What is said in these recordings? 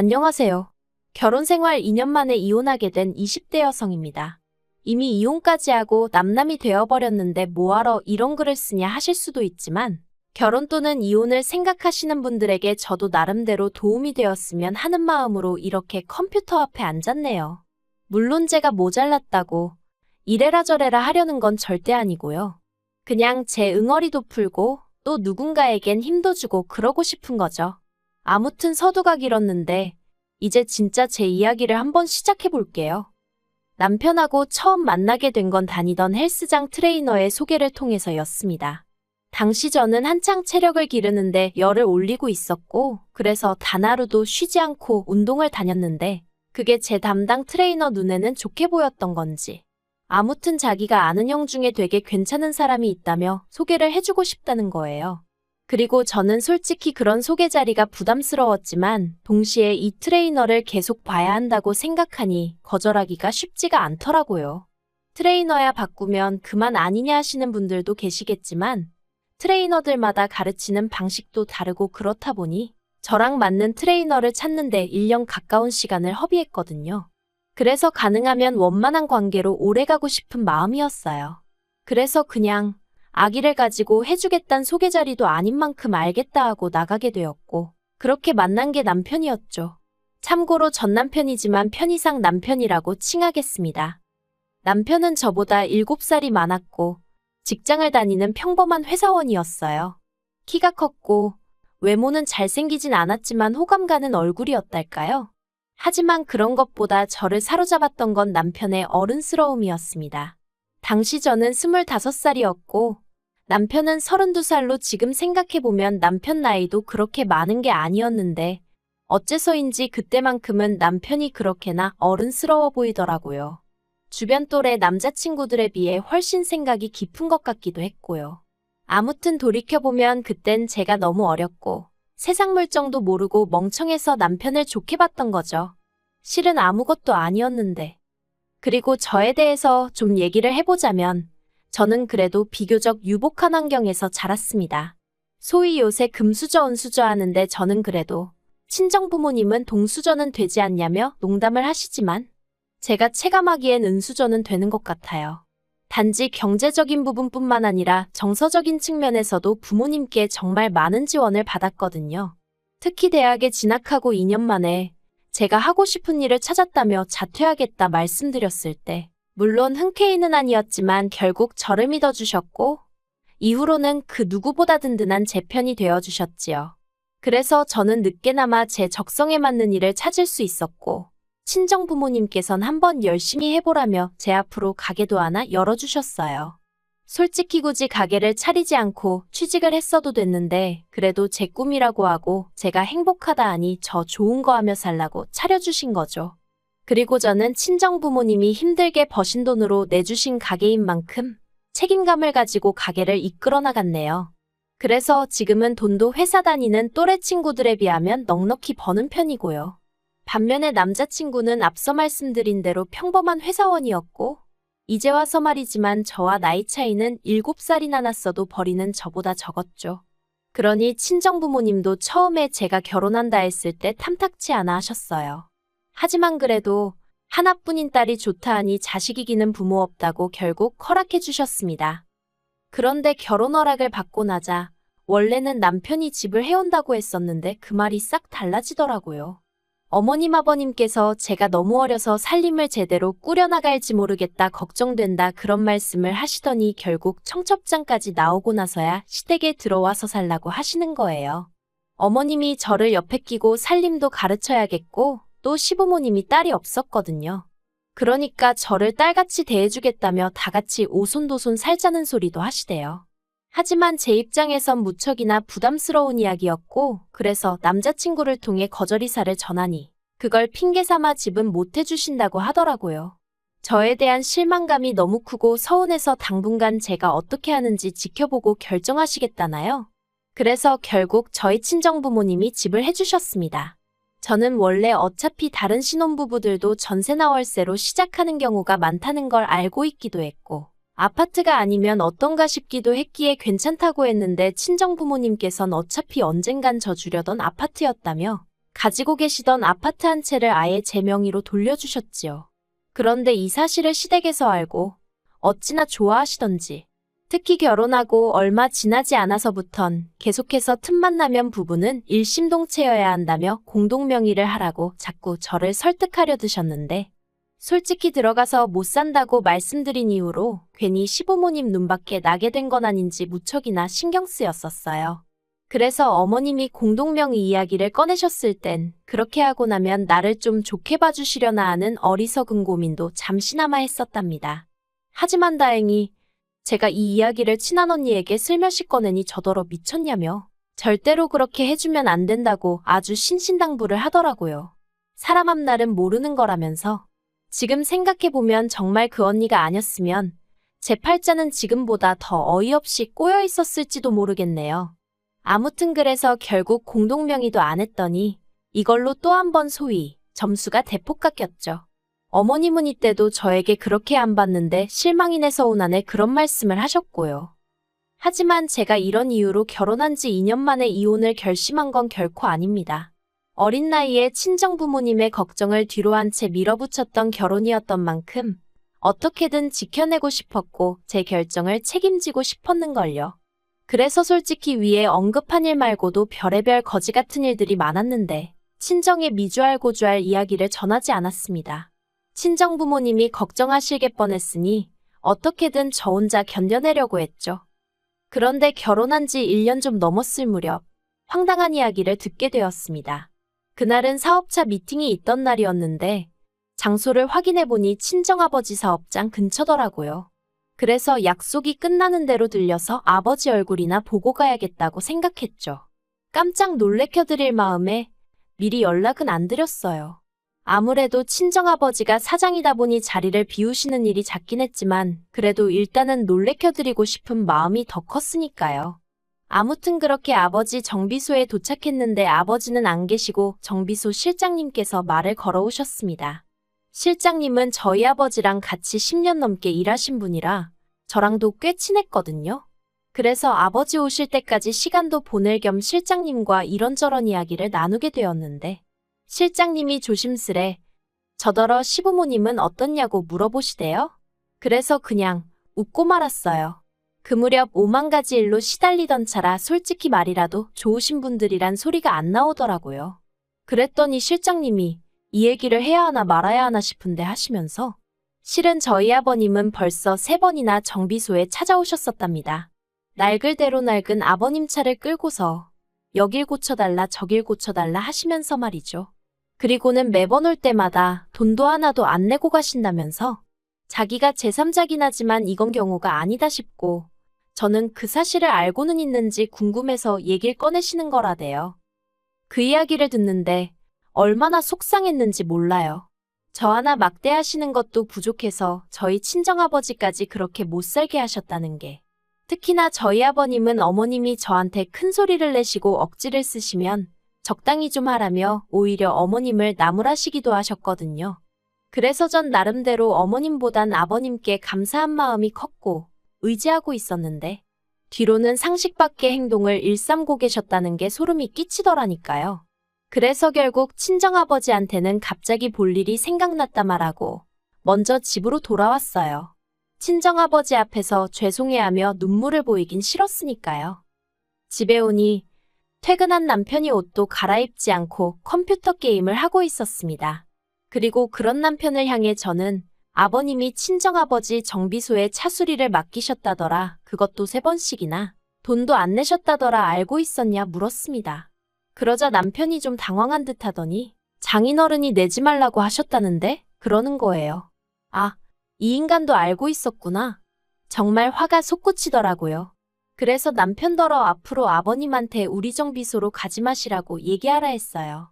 안녕하세요. 결혼 생활 2년 만에 이혼하게 된 20대 여성입니다. 이미 이혼까지 하고 남남이 되어버렸는데 뭐하러 이런 글을 쓰냐 하실 수도 있지만 결혼 또는 이혼을 생각하시는 분들에게 저도 나름대로 도움이 되었으면 하는 마음으로 이렇게 컴퓨터 앞에 앉았네요. 물론 제가 모자랐다고 이래라 저래라 하려는 건 절대 아니고요. 그냥 제 응어리도 풀고 또 누군가에겐 힘도 주고 그러고 싶은 거죠. 아무튼 서두가 길었는데 이제 진짜 제 이야기를 한번 시작해 볼게요. 남편하고 처음 만나게 된 건 다니던 헬스장 트레이너의 소개를 통해서였습니다. 당시 저는 한창 체력을 기르는데 열을 올리고 있었고 그래서 단 하루도 쉬지 않고 운동을 다녔는데 그게 제 담당 트레이너 눈에는 좋게 보였던 건지 아무튼 자기가 아는 형 중에 되게 괜찮은 사람이 있다며 소개를 해주고 싶다는 거예요. 그리고 저는 솔직히 그런 소개 자리가 부담스러웠지만 동시에 이 트레이너를 계속 봐야 한다고 생각하니 거절하기가 쉽지가 않더라고요. 트레이너야 바꾸면 그만 아니냐 하시는 분들도 계시겠지만 트레이너들마다 가르치는 방식도 다르고 그렇다 보니 저랑 맞는 트레이너를 찾는데 1년 가까운 시간을 허비했거든요. 그래서 가능하면 원만한 관계로 오래가고 싶은 마음이었어요. 그래서 그냥 아기를 가지고 해주겠단 소개 자리도 아닌 만큼 알겠다 하고 나가게 되었고 그렇게 만난 게 남편이었죠. 참고로 전 남편이지만 편의상 남편이라고 칭하겠습니다. 남편은 저보다 7살이 많았고 직장을 다니는 평범한 회사원이었어요. 키가 컸고 외모는 잘생기진 않았지만 호감 가는 얼굴이었달까요? 하지만 그런 것보다 저를 사로잡았던 건 남편의 어른스러움이었습니다. 당시 저는 25살이었고 남편은 32살로 지금 생각해보면 남편 나이도 그렇게 많은 게 아니었는데 어째서인지 그때만큼은 남편이 그렇게나 어른스러워 보이더라고요. 주변 또래 남자친구들에 비해 훨씬 생각이 깊은 것 같기도 했고요. 아무튼 돌이켜보면 그땐 제가 너무 어렸고 세상 물정도 모르고 멍청해서 남편을 좋게 봤던 거죠. 실은 아무것도 아니었는데. 그리고 저에 대해서 좀 얘기를 해보자면 저는 그래도 비교적 유복한 환경에서 자랐습니다. 소위 요새 금수저 은수저 하는데 저는 그래도 친정부모님은 동수저는 되지 않냐며 농담을 하시지만 제가 체감하기엔 은수저는 되는 것 같아요. 단지 경제적인 부분뿐만 아니라 정서적인 측면에서도 부모님께 정말 많은 지원을 받았거든요. 특히 대학에 진학하고 2년 만에 제가 하고 싶은 일을 찾았다며 자퇴하겠다 말씀드렸을 때 물론 흔쾌히는 아니었지만 결국 저를 믿어주셨고 이후로는 그 누구보다 든든한 제 편이 되어주셨지요. 그래서 저는 늦게나마 제 적성에 맞는 일을 찾을 수 있었고 친정 부모님께선 한번 열심히 해보라며 제 앞으로 가게도 하나 열어주셨어요. 솔직히 굳이 가게를 차리지 않고 취직을 했어도 됐는데 그래도 제 꿈이라고 하고 제가 행복하다 하니 저 좋은 거 하며 살라고 차려주신 거죠. 그리고 저는 친정 부모님이 힘들게 버신 돈으로 내주신 가게인 만큼 책임감을 가지고 가게를 이끌어 나갔네요. 그래서 지금은 돈도 회사 다니는 또래 친구들에 비하면 넉넉히 버는 편이고요. 반면에 남자친구는 앞서 말씀드린 대로 평범한 회사원이었고 이제 와서 말이지만 저와 나이 차이는 7살이나 났어도 벌이는 저보다 적었죠. 그러니 친정부모님도 처음에 제가 결혼한다 했을 때 탐탁치 않아 하셨어요. 하지만 그래도 하나뿐인 딸이 좋다 하니 자식 이기는 부모 없다고 결국 허락해 주셨습니다. 그런데 결혼 허락을 받고 나자 원래는 남편이 집을 해온다고 했었는데 그 말이 싹 달라지더라고요. 어머님 아버님께서 제가 너무 어려서 살림을 제대로 꾸려나갈지 모르겠다 걱정된다 그런 말씀을 하시더니 결국 청첩장까지 나오고 나서야 시댁에 들어와서 살라고 하시는 거예요. 어머님이 저를 옆에 끼고 살림도 가르쳐야겠고 또 시부모님이 딸이 없었거든요. 그러니까 저를 딸같이 대해주겠다며 다같이 오손도손 살자는 소리도 하시대요. 하지만 제 입장에선 무척이나 부담스러운 이야기였고 그래서 남자친구를 통해 거절이사를 전하니 그걸 핑계 삼아 집은 못 해주신다고 하더라고요. 저에 대한 실망감이 너무 크고 서운해서 당분간 제가 어떻게 하는지 지켜보고 결정하시겠다나요? 그래서 결국 저희 친정부모님이 집을 해주셨습니다. 저는 원래 어차피 다른 신혼부부들도 전세나 월세로 시작하는 경우가 많다는 걸 알고 있기도 했고 아파트가 아니면 어떤가 싶기도 했기에 괜찮다고 했는데 친정부모님께선 어차피 언젠간 저 주려던 아파트였다며 가지고 계시던 아파트 한 채를 아예 제 명의로 돌려주셨지요. 그런데 이 사실을 시댁에서 알고 어찌나 좋아하시던지, 특히 결혼하고 얼마 지나지 않아서부턴 계속해서 틈만 나면 부부는 일심동체여야 한다며 공동명의를 하라고 자꾸 저를 설득하려 드셨는데, 솔직히 들어가서 못 산다고 말씀드린 이후로 괜히 시부모님 눈밖에 나게 된 건 아닌지 무척이나 신경 쓰였었어요. 그래서 어머님이 공동명의 이야기를 꺼내셨을 땐 그렇게 하고 나면 나를 좀 좋게 봐주시려나 하는 어리석은 고민도 잠시나마 했었답니다. 하지만 다행히 제가 이 이야기를 친한언니에게 슬며시 꺼내니 저더러 미쳤냐며 절대로 그렇게 해주면 안 된다고 아주 신신당부를 하더라고요. 사람 앞날은 모르는 거라면서. 지금 생각해보면 정말 그 언니가 아니었으면 제 팔자는 지금보다 더 어이없이 꼬여 있었을지도 모르겠네요. 아무튼 그래서 결국 공동명의도 안 했더니 이걸로 또 한 번 소위 점수가 대폭 깎였죠. 어머님은 이때도 저에게 그렇게 안 봤는데 실망이네 서운하네 그런 말씀을 하셨고요. 하지만 제가 이런 이유로 결혼한 지 2년 만에 이혼을 결심한 건 결코 아닙니다. 어린 나이에 친정부모님의 걱정을 뒤로 한 채 밀어붙였던 결혼이었던 만큼 어떻게든 지켜내고 싶었고 제 결정을 책임지고 싶었는걸요. 그래서 솔직히 위에 언급한 일 말고도 별의별 거지 같은 일들이 많았는데 친정에 미주알 고주알 이야기를 전하지 않았습니다. 친정부모님이 걱정하실게 뻔했으니 어떻게든 저 혼자 견뎌내려고 했죠. 그런데 결혼한 지 1년 좀 넘었을 무렵 황당한 이야기를 듣게 되었습니다. 그날은 사업차 미팅이 있던 날이었는데 장소를 확인해보니 친정아버지 사업장 근처더라고요. 그래서 약속이 끝나는 대로 들려서 아버지 얼굴이나 보고 가야겠다고 생각했죠. 깜짝 놀래켜드릴 마음에 미리 연락은 안 드렸어요. 아무래도 친정아버지가 사장이다 보니 자리를 비우시는 일이 잦긴 했지만 그래도 일단은 놀래켜드리고 싶은 마음이 더 컸으니까요. 아무튼 그렇게 아버지 정비소에 도착했는데 아버지는 안 계시고 정비소 실장님께서 말을 걸어오셨습니다. 실장님은 저희 아버지랑 같이 10년 넘게 일하신 분이라 저랑도 꽤 친했거든요. 그래서 아버지 오실 때까지 시간도 보낼 겸 실장님과 이런저런 이야기를 나누게 되었는데 실장님이 조심스레 저더러 시부모님은 어떻냐고 물어보시대요. 그래서 그냥 웃고 말았어요. 그 무렵 5만 가지 일로 시달리던 차라 솔직히 말이라도 좋으신 분들이란 소리가 안 나오더라고요. 그랬더니 실장님이 이 얘기를 해야 하나 말아야 하나 싶은데 하시면서 실은 저희 아버님은 벌써 3번이나 정비소에 찾아오셨었답니다. 낡을대로 낡은 아버님 차를 끌고서 여길 고쳐달라 저길 고쳐달라 하시면서 말이죠. 그리고는 매번 올 때마다 돈도 하나도 안 내고 가신다면서 자기가 제3자긴 하지만 이건 경우가 아니다 싶고 저는 그 사실을 알고는 있는지 궁금해서 얘기를 꺼내시는 거라대요. 그 이야기를 듣는데 얼마나 속상했는지 몰라요. 저 하나 막대하시는 것도 부족해서 저희 친정아버지까지 그렇게 못살게 하셨다는 게. 특히나 저희 아버님은 어머님이 저한테 큰 소리를 내시고 억지를 쓰시면 적당히 좀 하라며 오히려 어머님을 나무라시기도 하셨거든요. 그래서 전 나름대로 어머님보단 아버님께 감사한 마음이 컸고 의지하고 있었는데 뒤로는 상식 밖의 행동을 일삼고 계셨다는 게 소름이 끼치더라니까요. 그래서 결국 친정아버지한테는 갑자기 볼 일이 생각났다 말하고 먼저 집으로 돌아왔어요. 친정아버지 앞에서 죄송해하며 눈물을 보이긴 싫었으니까요. 집에 오니 퇴근한 남편이 옷도 갈아입지 않고 컴퓨터 게임을 하고 있었습니다. 그리고 그런 남편을 향해 저는 아버님이 친정아버지 정비소에 차 수리를 맡기셨다더라. 그것도 3번씩이나. 돈도 안 내셨다더라. 알고 있었냐 물었습니다. 그러자 남편이 좀 당황한 듯 하더니 장인어른이 내지 말라고 하셨다는데? 그러는 거예요. 아, 이 인간도 알고 있었구나. 정말 화가 솟구치더라고요. 그래서 남편더러 앞으로 아버님한테 우리 정비소로 가지 마시라고 얘기하라 했어요.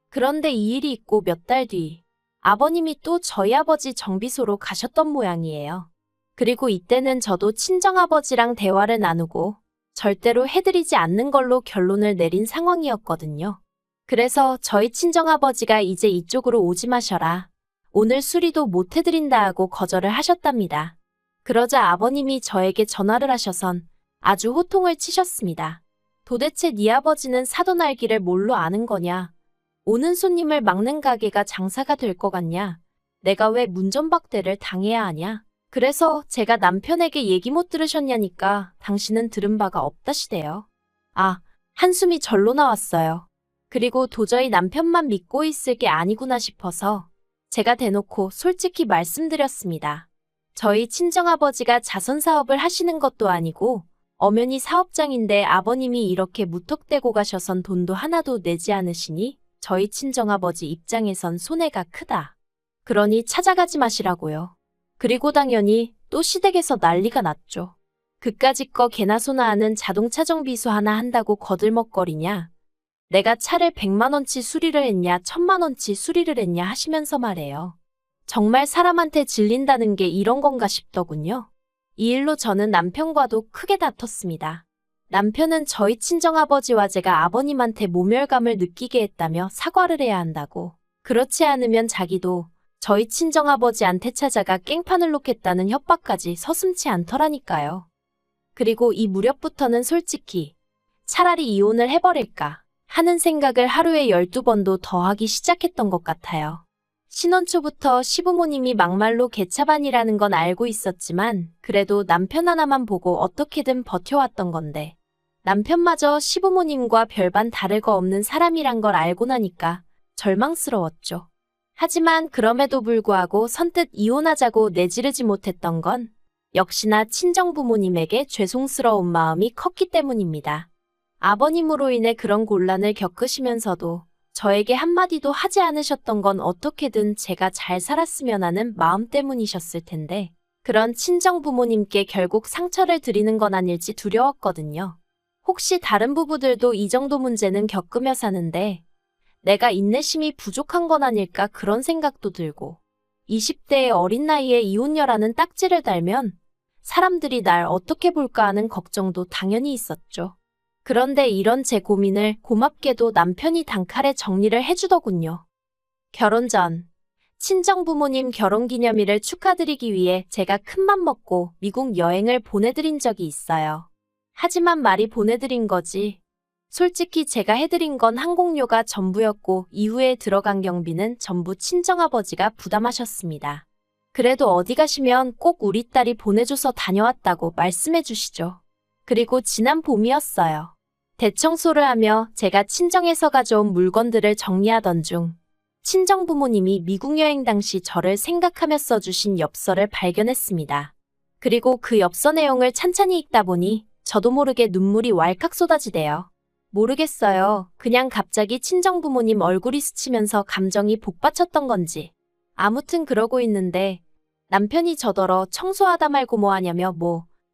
그런데 이 일이 있고 몇 달 뒤 아버님이 또 저희 아버지 정비소로 가셨던 모양이에요. 그리고 이때는 저도 친정아버지랑 대화를 나누고 절대로 해드리지 않는 걸로 결론을 내린 상황이었거든요. 그래서 저희 친정아버지가 이제 이쪽으로 오지 마셔라. 오늘 수리도 못 해드린다 하고 거절을 하셨답니다. 그러자 아버님이 저에게 전화를 하셔선 아주 호통을 치셨습니다. 도대체 네 아버지는 사돈 알기를 뭘로 아는 거냐? 오는 손님을 막는 가게가 장사가 될 것 같냐? 내가 왜 문전박대를 당해야 하냐? 그래서 제가 남편에게 얘기 못 들으셨냐니까 당신은 들은 바가 없다시대요. 아, 한숨이 절로 나왔어요. 그리고 도저히 남편만 믿고 있을 게 아니구나 싶어서 제가 대놓고 솔직히 말씀드렸습니다. 저희 친정아버지가 자선사업을 하시는 것도 아니고 엄연히 사업장인데 아버님이 이렇게 무턱대고 가셔선 돈도 하나도 내지 않으시니 저희 친정아버지 입장에선 손해가 크다. 그러니 찾아가지 마시라고요. 그리고 당연히 또 시댁에서 난리가 났죠. 그까짓 거 개나 소나 하는 자동차 정비소 하나 한다고 거들먹거리냐. 내가 차를 100만 원치 수리를 했냐 1000만 원치 수리를 했냐 하시면서 말해요. 정말 사람한테 질린다는 게 이런 건가 싶더군요. 이 일로 저는 남편과도 크게 다퉜습니다. 남편은 저희 친정아버지와 제가 아버님한테 모멸감을 느끼게 했다며 사과를 해야 한다고. 그렇지 않으면 자기도 저희 친정아버지한테 찾아가 깽판을 놓겠다는 협박까지 서슴지 않더라니까요. 그리고 이 무렵부터는 솔직히 차라리 이혼을 해버릴까 하는 생각을 하루에 12번도 더 하기 시작했던 것 같아요. 신혼 초부터 시부모님이 막말로 개차반이라는 건 알고 있었지만 그래도 남편 하나만 보고 어떻게든 버텨왔던 건데 남편마저 시부모님과 별반 다를 거 없는 사람이란 걸 알고 나니까 절망스러웠죠. 하지만 그럼에도 불구하고 선뜻 이혼하자고 내지르지 못했던 건 역시나 친정부모님에게 죄송스러운 마음이 컸기 때문입니다. 아버님으로 인해 그런 곤란을 겪으시면서도 저에게 한마디도 하지 않으셨던 건 어떻게든 제가 잘 살았으면 하는 마음 때문이셨을 텐데 그런 친정부모님께 결국 상처를 드리는 건 아닐지 두려웠거든요. 혹시 다른 부부들도 이 정도 문제는 겪으며 사는데 내가 인내심이 부족한 건 아닐까 그런 생각도 들고 20대의 어린 나이에 이혼녀라는 딱지를 달면 사람들이 날 어떻게 볼까 하는 걱정도 당연히 있었죠. 그런데 이런 제 고민을 고맙게도 남편이 단칼에 정리를 해주더군요. 결혼 전 친정부모님 결혼기념일을 축하드리기 위해 제가 큰맘 먹고 미국 여행을 보내드린 적이 있어요. 하지만 말이 보내드린 거지. 솔직히 제가 해드린 건 항공료가 전부였고 이후에 들어간 경비는 전부 친정아버지가 부담하셨습니다. 그래도 어디 가시면 꼭 우리 딸이 보내줘서 다녀왔다고 말씀해 주시죠. 그리고 지난 봄이었어요. 대청소를 하며 제가 친정에서 가져온 물건들을 정리하던 중 친정부모님이 미국 여행 당시 저를 생각하며 써주신 엽서를 발견했습니다. 그리고 그 엽서 내용을 찬찬히 읽다 보니 저도 모르게 눈물이 왈칵 쏟아지대요. 모르겠어요. 그냥 갑자기 친정부모님 얼굴이 스치면서 감정이 복받쳤던 건지. 아무튼 그러고 있는데 남편이 저더러 청소하다 말고 뭐 하냐며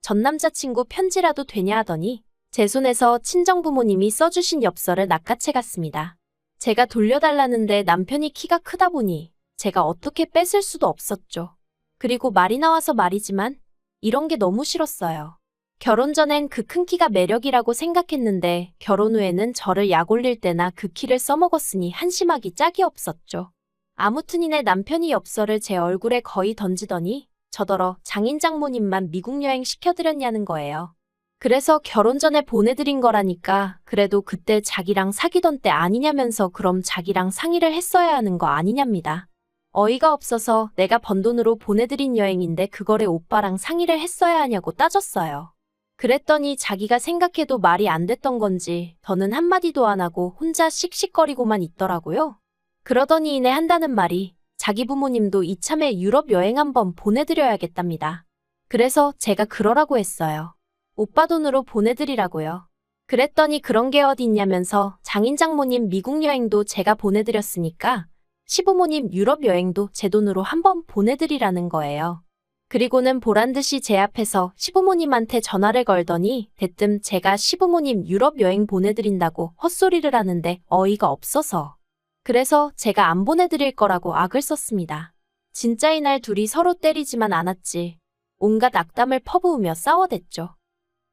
전 남자친구 편지라도 되냐 하더니 제 손에서 친정부모님이 써주신 엽서를 낚아채 갔습니다. 제가 돌려달라는데 남편이 키가 크다 보니 제가 어떻게 뺏을 수도 없었죠. 그리고 말이 나와서 말이지만 이런 게 너무 싫었어요. 결혼 전엔 그 큰 키가 매력이라고 생각했는데 결혼 후에는 저를 약 올릴 때나 그 키를 써먹었으니 한심하기 짝이 없었죠. 아무튼 이내 남편이 엽서를 제 얼굴에 거의 던지더니 저더러 장인 장모님만 미국 여행 시켜드렸냐는 거예요. 그래서 결혼 전에 보내드린 거라니까 그래도 그때 자기랑 사귀던 때 아니냐면서 그럼 자기랑 상의를 했어야 하는 거 아니냐입니다. 어이가 없어서 내가 번 돈으로 보내드린 여행인데 그거를 오빠랑 상의를 했어야 하냐고 따졌어요. 그랬더니 자기가 생각해도 말이 안 됐던 건지 더는 한마디도 안 하고 혼자 씩씩거리고만 있더라고요. 그러더니 이내 한다는 말이 자기 부모님도 이참에 유럽 여행 한번 보내드려야겠답니다. 그래서 제가 그러라고 했어요. 오빠 돈으로 보내드리라고요. 그랬더니 그런 게 어디 있냐면서 장인 장모님 미국 여행도 제가 보내드렸으니까 시부모님 유럽 여행도 제 돈으로 한번 보내드리라는 거예요. 그리고는 보란듯이 제 앞에서 시부모님한테 전화를 걸더니 대뜸 제가 시부모님 유럽 여행 보내드린다고 헛소리를 하는데 어이가 없어서. 그래서 제가 안 보내드릴 거라고 악을 썼습니다. 진짜 이날 둘이 서로 때리지만 않았지. 온갖 악담을 퍼부으며 싸워댔죠.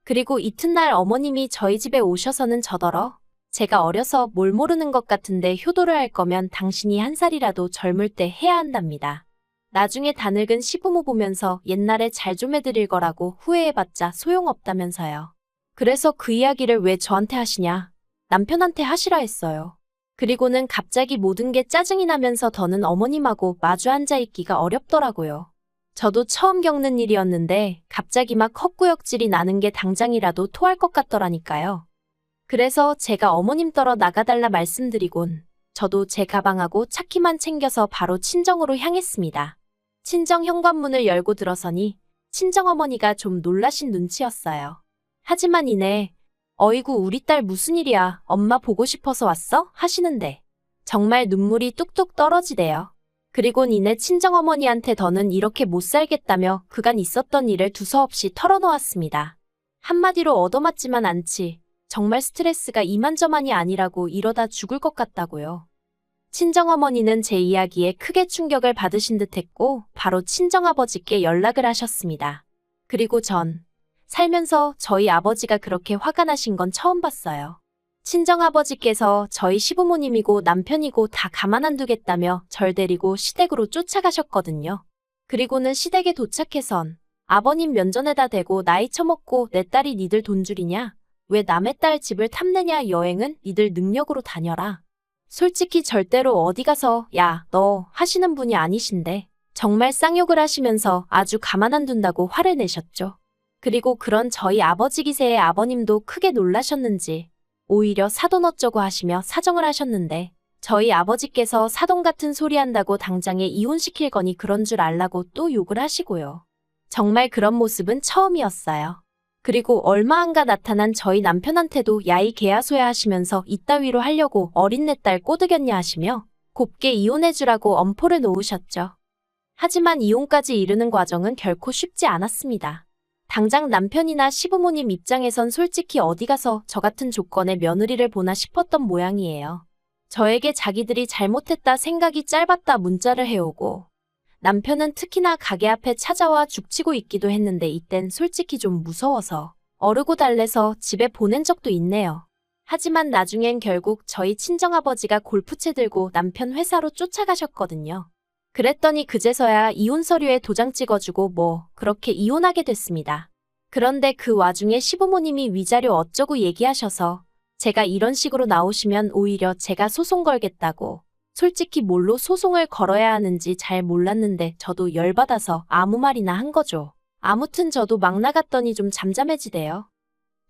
그리고 이튿날 어머님이 저희 집에 오셔서는 저더러 제가 어려서 뭘 모르는 것 같은데 효도를 할 거면 당신이 한 살이라도 젊을 때 해야 한답니다. 나중에 다 늙은 시부모 보면서 옛날에 잘 좀 해드릴 거라고 후회해봤자 소용없다면서요. 그래서 그 이야기를 왜 저한테 하시냐? 남편한테 하시라 했어요. 그리고는 갑자기 모든 게 짜증이 나면서 더는 어머님하고 마주 앉아 있기가 어렵더라고요. 저도 처음 겪는 일이었는데 갑자기 막 헛구역질이 나는 게 당장이라도 토할 것 같더라니까요. 그래서 제가 어머님 떨어 나가달라 말씀드리곤 저도 제 가방하고 차키만 챙겨서 바로 친정으로 향했습니다. 친정 현관문을 열고 들어서니 친정어머니가 좀 놀라신 눈치였어요. 하지만 이내 어이구 우리 딸 무슨 일이야 엄마 보고 싶어서 왔어? 하시는데 정말 눈물이 뚝뚝 떨어지대요. 그리곤 이내 친정어머니한테 더는 이렇게 못 살겠다며 그간 있었던 일을 두서없이 털어놓았습니다. 한마디로 얻어맞지만 않지. 정말 스트레스가 이만저만이 아니라고 이러다 죽을 것 같다고요. 친정어머니는 제 이야기에 크게 충격을 받으신 듯했고 바로 친정아버지께 연락을 하셨습니다. 그리고 전 살면서 저희 아버지가 그렇게 화가 나신 건 처음 봤어요. 친정아버지께서 저희 시부모님이고 남편이고 다 가만 안 두겠다며 절 데리고 시댁으로 쫓아가셨거든요. 그리고는 시댁에 도착해선 아버님 면전에다 대고 나이 처먹고 내 딸이 니들 돈줄이냐? 왜 남의 딸 집을 탐내냐? 여행은 니들 능력으로 다녀라. 솔직히 절대로 어디 가서 야, 너 하시는 분이 아니신데 정말 쌍욕을 하시면서 아주 가만 안 둔다고 화를 내셨죠. 그리고 그런 저희 아버지 기세에 아버님도 크게 놀라셨는지 오히려 사돈 어쩌고 하시며 사정을 하셨는데 저희 아버지께서 사돈 같은 소리 한다고 당장에 이혼시킬 거니 그런 줄 알라고 또 욕을 하시고요. 정말 그런 모습은 처음이었어요. 그리고 얼마 안가 나타난 저희 남편한테도 야이 개야소야 하시면서 이따위로 하려고 어린 내 딸 꼬드겼냐 하시며 곱게 이혼해주라고 엄포를 놓으셨죠. 하지만 이혼까지 이르는 과정은 결코 쉽지 않았습니다. 당장 남편이나 시부모님 입장에선 솔직히 어디 가서 저 같은 조건의 며느리를 보나 싶었던 모양이에요. 저에게 자기들이 잘못했다 생각이 짧았다 문자를 해오고 남편은 특히나 가게 앞에 찾아와 죽치고 있기도 했는데 이땐 솔직히 좀 무서워서 어르고 달래서 집에 보낸 적도 있네요. 하지만 나중엔 결국 저희 친정아버지가 골프채 들고 남편 회사로 쫓아가셨거든요. 그랬더니 그제서야 이혼 서류에 도장 찍어주고 뭐 그렇게 이혼하게 됐습니다. 그런데 그 와중에 시부모님이 위자료 어쩌고 얘기하셔서 제가 이런 식으로 나오시면 오히려 제가 소송 걸겠다고 솔직히 뭘로 소송을 걸어야 하는지 잘 몰랐는데 저도 열받아서 아무 말이나 한 거죠. 아무튼 저도 막 나갔더니 좀 잠잠해지대요.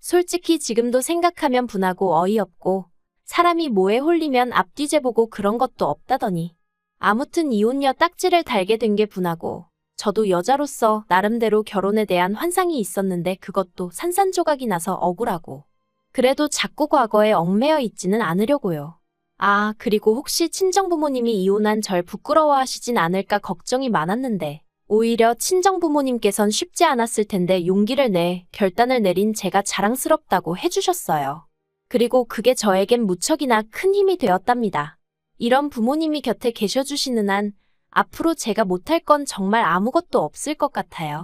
솔직히 지금도 생각하면 분하고 어이없고 사람이 뭐에 홀리면 앞뒤재 보고 그런 것도 없다더니 아무튼 이혼녀 딱지를 달게 된 게 분하고 저도 여자로서 나름대로 결혼에 대한 환상이 있었는데 그것도 산산조각이 나서 억울하고 그래도 자꾸 과거에 얽매여 있지는 않으려고요. 아, 그리고 혹시 친정부모님이 이혼한 절 부끄러워하시진 않을까 걱정이 많았는데 오히려 친정부모님께선 쉽지 않았을 텐데 용기를 내 결단을 내린 제가 자랑스럽다고 해주셨어요. 그리고 그게 저에겐 무척이나 큰 힘이 되었답니다. 이런 부모님이 곁에 계셔주시는 한 앞으로 제가 못할 건 정말 아무것도 없을 것 같아요.